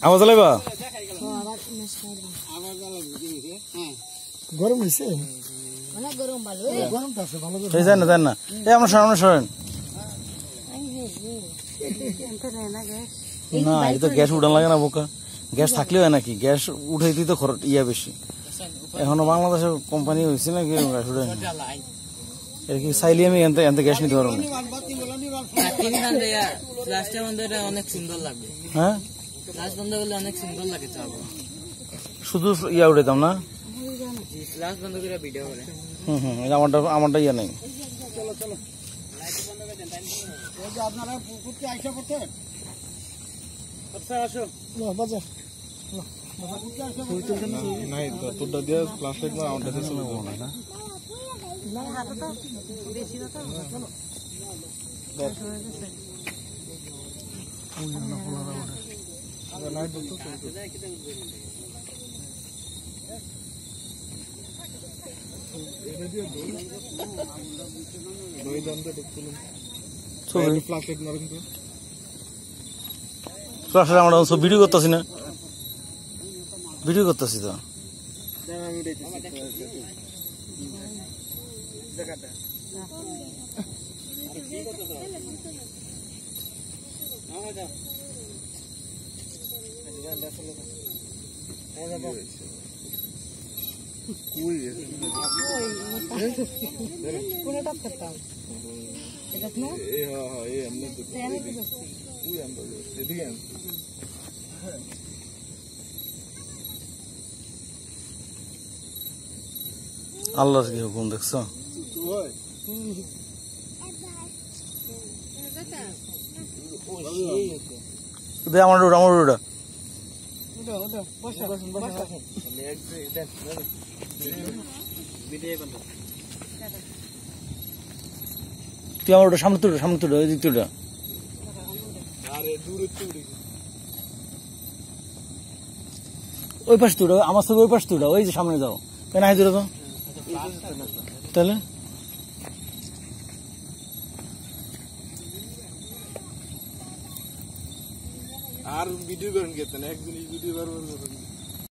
আবার জ্বালাইবা গরম হয়েছে অনেক গরম ভালো গরম তো আছে ভালো সেই জান না এই আমরা সামনে সরেন না এটা তো গ্যাস উঠান লাগে না বোকা গ্যাস থাকলেও হয় নাকি গ্যাস উঠে দিতে খরচ ইয়া বেশি এখনো বাংলাদেশের কোম্পানি হয়েছে না কি গ্যাস উঠে এর কি চাইলে আমি এনতে গ্যাস নিতে পারবো না অনেক সুন্দর লাগবে হ্যাঁ ফ্লাশ বন্ধ করলে অনেক সুন্দর লাগে চাবো শুধু ইয়া উঠাইতাম না ফ্লাশ বন্ধ করে ভিডিও করে আমারটা ইয়া নেই আপনারা পুকুরকে আইসা করতেন আসো বাজার নাই তোরটা দিয়ে ফ্লাশ লাইট মার আমারটা দিয়ে চলে যাবো না ফ্লাশ লাইট মারেন তো আমরা সব ভিডিও করতেছি না ভিডিও করতেছি তো আল্লাহর কি হুকুম দেখছো আমার ওটা তুই আমার ওটা সামনে তুলে ওই দ্বিতীয়টা ওই পাশ তুলে আমার সাথে ওই পাশ তুলে ওই যে সামনে যাও কেন হাই দূরে তো তাহলে আর ভিডিও করেন কেতেন একদিন ভিডিও করবেন